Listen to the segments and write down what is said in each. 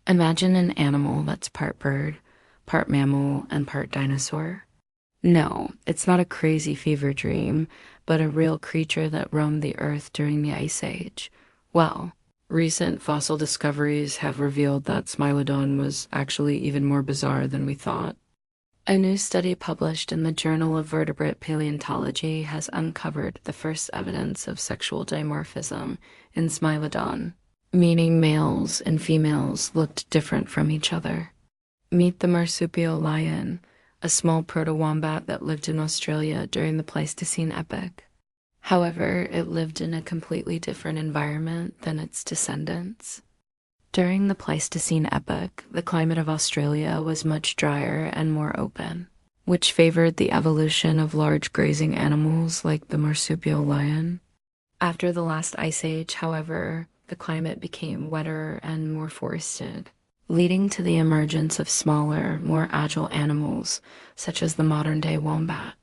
Imagine an animal that's part bird, part mammal, and part dinosaur. No, it's not a crazy fever dream, but a real creature that roamed the earth during the Ice Age. Well, recent fossil discoveries have revealed that Smilodon was actually even more bizarre than we thought. A new study published in the Journal of Vertebrate Paleontology has uncovered the first evidence of sexual dimorphism in Smilodon, meaning males and females looked different from each other. Meet the marsupial lion, a small proto-wombat that lived in Australia during the Pleistocene epoch. However, it lived in a completely different environment than its descendants. During the Pleistocene epoch, the climate of Australia was much drier and more open, which favored the evolution of large grazing animals like the marsupial lion. After the last ice age, however, the climate became wetter and more forested, leading to the emergence of smaller, more agile animals, such as the modern-day wombat.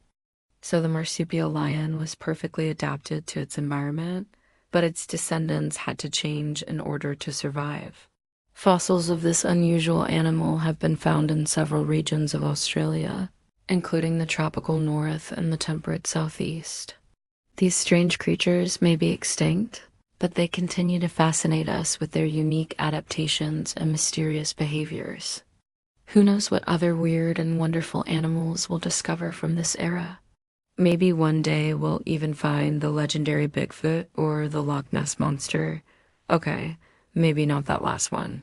So the marsupial lion was perfectly adapted to its environment, but its descendants had to change in order to survive. Fossils of this unusual animal have been found in several regions of Australia, including the tropical north and the temperate southeast. These strange creatures may be extinct, but they continue to fascinate us with their unique adaptations and mysterious behaviors. Who knows what other weird and wonderful animals we'll discover from this era? Maybe one day we'll even find the legendary Bigfoot or the Loch Ness Monster. Okay, maybe not that last one.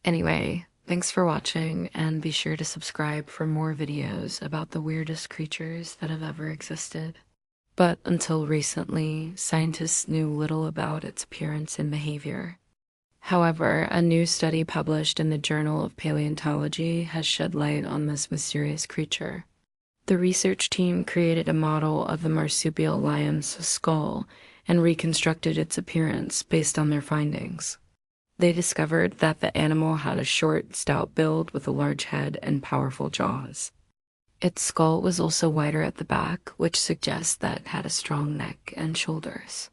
Anyway, thanks for watching, and be sure to subscribe for more videos about the weirdest creatures that have ever existed. But until recently, scientists knew little about its appearance and behavior. However, a new study published in the Journal of Paleontology has shed light on this mysterious creature. The research team created a model of the marsupial lion's skull and reconstructed its appearance based on their findings. They discovered that the animal had a short, stout build with a large head and powerful jaws. Its skull was also wider at the back, which suggests that it had a strong neck and shoulders.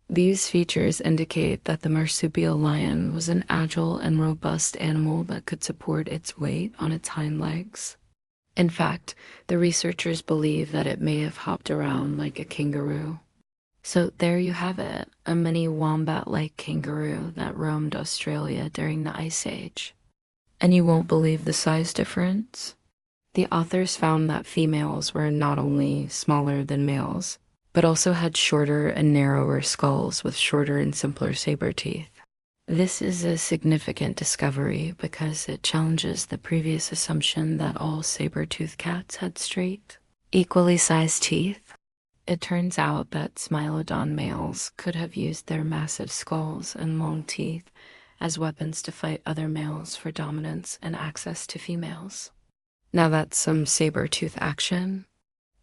These features indicate that the marsupial lion was an agile and robust animal that could support its weight on its hind legs. In fact, the researchers believe that it may have hopped around like a kangaroo. So there you have it, a mini wombat-like kangaroo that roamed Australia during the Ice Age. And you won't believe the size difference? The authors found that females were not only smaller than males, but also had shorter and narrower skulls with shorter and simpler saber teeth. This is a significant discovery because it challenges the previous assumption that all saber-toothed cats had straight, equally sized teeth. It turns out that Smilodon males could have used their massive skulls and long teeth as weapons to fight other males for dominance and access to females. Now that's some saber-tooth action.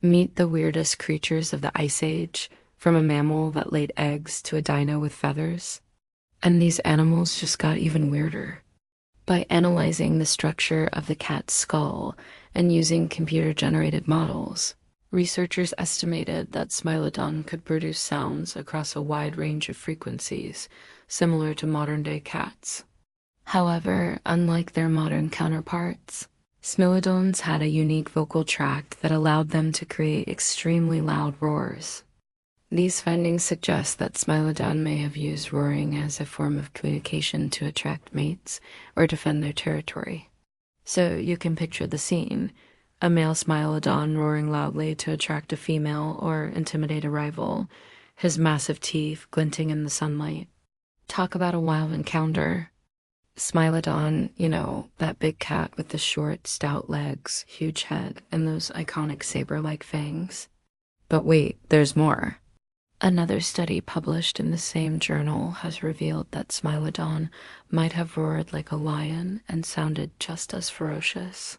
Meet the weirdest creatures of the Ice Age, from a mammal that laid eggs to a dino with feathers. And these animals just got even weirder. By analyzing the structure of the cat's skull and using computer-generated models, researchers estimated that Smilodon could produce sounds across a wide range of frequencies, similar to modern-day cats. However, unlike their modern counterparts, Smilodons had a unique vocal tract that allowed them to create extremely loud roars. These findings suggest that Smilodon may have used roaring as a form of communication to attract mates or defend their territory. So you can picture the scene: a male Smilodon roaring loudly to attract a female or intimidate a rival, his massive teeth glinting in the sunlight. Talk about a wild encounter. Smilodon, that big cat with the short, stout legs, huge head, and those iconic saber-like fangs. But wait, there's more. Another study published in the same journal has revealed that Smilodon might have roared like a lion and sounded just as ferocious.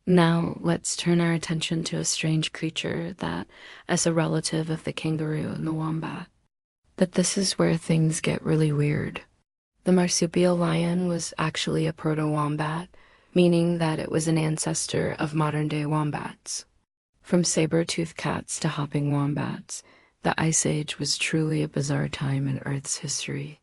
Now, let's turn our attention to a strange creature that, as a relative of the kangaroo and the wombat. But this is where things get really weird. The marsupial lion was actually a proto-wombat, meaning that it was an ancestor of modern-day wombats. From saber-toothed cats to hopping wombats, the Ice Age was truly a bizarre time in Earth's history.